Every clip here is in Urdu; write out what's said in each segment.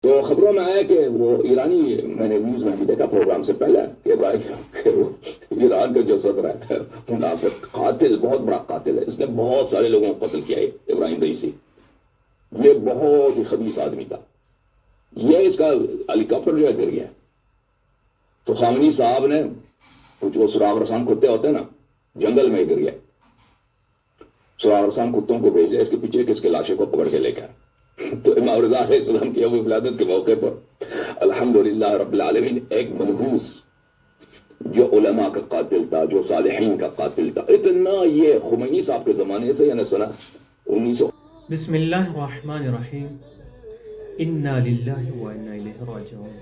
تو خبروں میں آیا کہ وہ ایرانی، میں نے نیوز میں بھی دیکھا پروگرام سے پہلے کہ وہ ایران کا جو صدر ہے منافق قاتل، بہت بڑا قاتل ہے، اس نے بہت سارے لوگوں کو قتل کیا ہے، ابراہیم رئیسی، یہ بہت ہی خبیث آدمی تھا، یہ اس کا ہیلی کاپٹر جو ہے گر گیا، تو خامنی صاحب نے کچھ وہ سراغ رسان کتے ہوتے ہیں نا، جنگل میں گر گیا، سراغ رسان کتوں کو بھیجا اس کے پیچھے کس کے لاشے کو پکڑ کے لے گیا۔ تو امام رضا علیہ السلام کی ابو ولادت کے موقع پر الحمدللہ رب العالمین ایک منحوس جو علماء کا قاتل تھا، جو صالحین کا قاتل تھا، اتنا یہ خمینی صاحب کے زمانے سے یعنی سنہ 1900۔ بسم اللہ الرحمن الرحیم، انا للہ و انا الیہ راجعون۔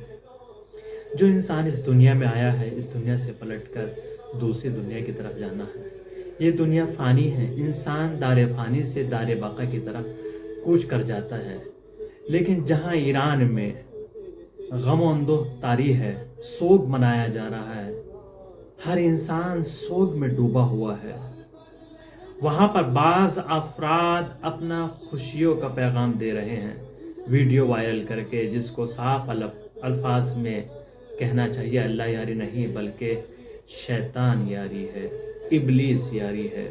جو انسان اس دنیا میں آیا ہے، اس دنیا سے پلٹ کر دوسری دنیا کی طرف جانا ہے۔ یہ دنیا فانی ہے، انسان دار فانی سے دار بقا کی طرف کوچ کر جاتا ہے، لیکن جہاں ایران میں غم و اندوہ طاری ہے، سوگ منایا جا رہا ہے، ہر انسان سوگ میں ڈوبا ہوا ہے، وہاں پر بعض افراد اپنا خوشیوں کا پیغام دے رہے ہیں ویڈیو وائرل کر کے، جس کو صاف الفاظ میں کہنا چاہیے اللہ یاری نہیں بلکہ شیطان یاری ہے، ابلیس یاری ہے،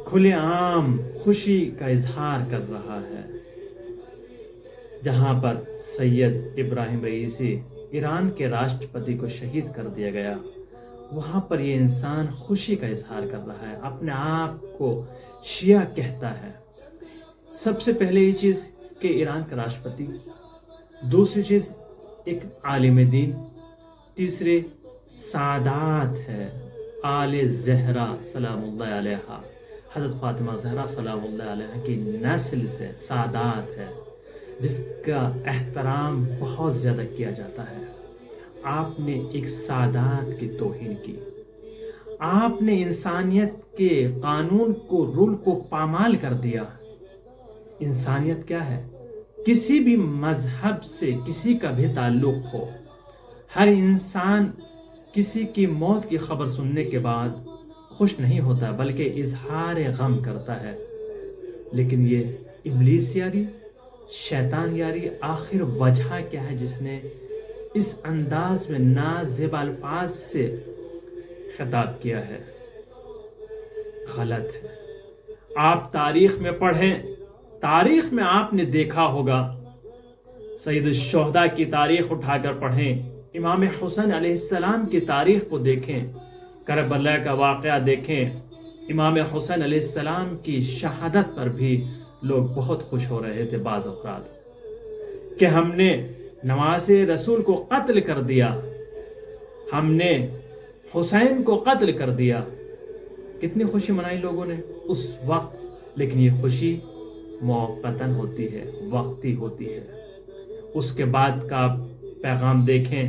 کھلے عام خوشی کا اظہار کر رہا ہے۔ جہاں پر سید ابراہیم رئیسی ایران کے راشٹرپتی کو شہید کر دیا گیا، وہاں پر یہ انسان خوشی کا اظہار کر رہا ہے، اپنے آپ کو شیعہ کہتا ہے۔ سب سے پہلے یہ چیز کہ ایران کا راشٹرپتی، دوسری چیز ایک عالم دین، تیسرے سعادات ہے، آل زہرا سلام اللہ علیہا، حضرت فاطمہ زہرا سلام اللہ علیہا کی نسل سے سعادات ہے، جس کا احترام بہت زیادہ کیا جاتا ہے۔ آپ نے ایک سعادات کی توہین کی، آپ نے انسانیت کے قانون کو، رول کو پامال کر دیا۔ انسانیت کیا ہے؟ کسی بھی مذہب سے کسی کا بھی تعلق ہو، ہر انسان کسی کی موت کی خبر سننے کے بعد خوش نہیں ہوتا بلکہ اظہار غم کرتا ہے، لیکن یہ ابلیس یاری، شیطان یاری، آخر وجہ کیا ہے جس نے اس انداز میں نازیب الفاظ سے خطاب کیا ہے؟ غلط ہے۔ آپ تاریخ میں پڑھیں، تاریخ میں آپ نے دیکھا ہوگا، سید الشہداء کی تاریخ اٹھا کر پڑھیں، امام حسین علیہ السلام کی تاریخ کو دیکھیں، کربلا کا واقعہ دیکھیں، امام حسین علیہ السلام کی شہادت پر بھی لوگ بہت خوش ہو رہے تھے بعض افراد کہ ہم نے نواز رسول کو قتل کر دیا، ہم نے حسین کو قتل کر دیا۔ کتنی خوشی منائی لوگوں نے اس وقت، لیکن یہ خوشی موقتاً ہوتی ہے، وقتی ہوتی ہے۔ اس کے بعد کا پیغام دیکھیں،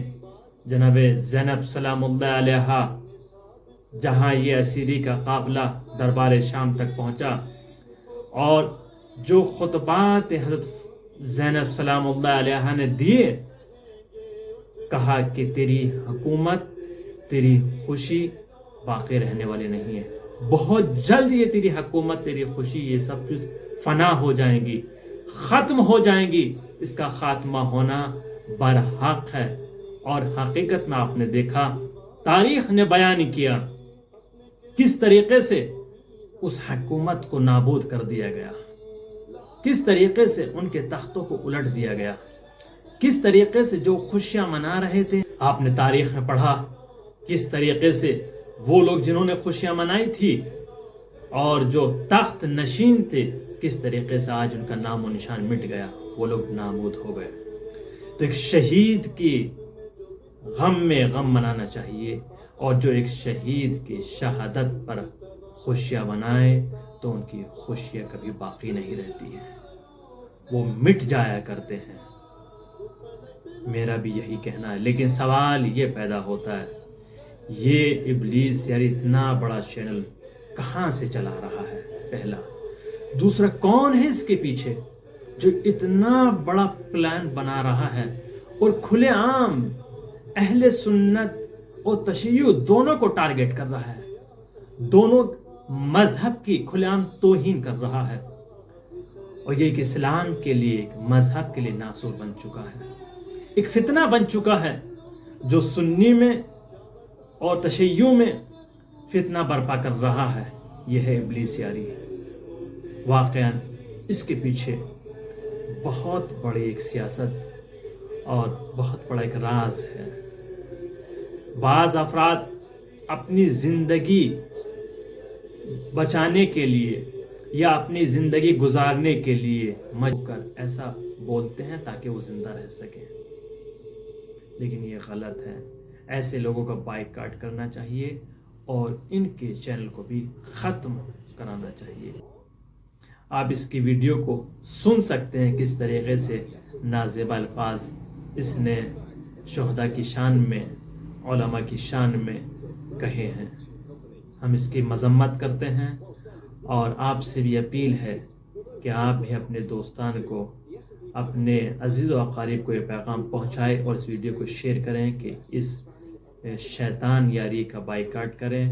جناب زینب سلام اللہ علیہا، جہاں یہ اسیری کا قافلہ دربار شام تک پہنچا اور جو خطبات حضرت زینب سلام اللہ علیہا نے دیے، کہا کہ تیری حکومت، تیری خوشی باقی رہنے والی نہیں ہے، بہت جلد یہ تیری حکومت، تیری خوشی، یہ سب چیز فنا ہو جائیں گی، ختم ہو جائیں گی، اس کا خاتمہ ہونا برحق ہے۔ اور حقیقت میں آپ نے دیکھا، تاریخ نے بیان کیا کس طریقے سے اس حکومت کو نابود کر دیا گیا، کس طریقے سے ان کے تختوں کو الٹ دیا گیا، کس طریقے سے جو خوشیاں منا رہے تھے، آپ نے تاریخ میں پڑھا کس طریقے سے وہ لوگ جنہوں نے خوشیاں منائی تھی اور جو تخت نشین تھے، کس طریقے سے آج ان کا نام و نشان مٹ گیا، وہ لوگ نابود ہو گئے۔ تو ایک شہید کی غم میں غم منانا چاہیے، اور جو ایک شہید کی شہادت پر خوشیاں منائے تو ان کی خوشیاں کبھی باقی نہیں رہتی ہیں، وہ مٹ جایا کرتے ہیں۔ میرا بھی یہی کہنا ہے، لیکن سوال یہ پیدا ہوتا ہے، یہ ابلیس یعنی اتنا بڑا چینل کہاں سے چلا رہا ہے؟ پہلا، دوسرا، کون ہے اس کے پیچھے جو اتنا بڑا پلان بنا رہا ہے اور کھلے عام اہل سنت اور تشیع دونوں کو ٹارگٹ کر رہا ہے، دونوں مذہب کی کھلے عام توہین کر رہا ہے؟ اور یہ ایک اسلام کے لیے، ایک مذہب کے لیے ناسور بن چکا ہے، ایک فتنہ بن چکا ہے جو سنی میں اور تشیع میں فتنہ برپا کر رہا ہے۔ یہ ہے ابلیس یاری۔ واقعاً اس کے پیچھے بہت بڑی ایک سیاست اور بہت بڑا ایک راز ہے۔ بعض افراد اپنی زندگی بچانے کے لیے یا اپنی زندگی گزارنے کے لیے مجبور کر ایسا بولتے ہیں تاکہ وہ زندہ رہ سکیں، لیکن یہ غلط ہے۔ ایسے لوگوں کا بائیکاٹ کرنا چاہیے اور ان کے چینل کو بھی ختم کرانا چاہیے۔ آپ اس کی ویڈیو کو سن سکتے ہیں کس طریقے سے نازیبا الفاظ اس نے شہداء کی شان میں، علماء کی شان میں کہے ہیں۔ ہم اس کی مذمت کرتے ہیں اور آپ سے بھی اپیل ہے کہ آپ بھی اپنے دوستان کو، اپنے عزیز و اقارب کو یہ پیغام پہنچائیں اور اس ویڈیو کو شیئر کریں کہ اس شیطان یاری کا بائیکاٹ کریں۔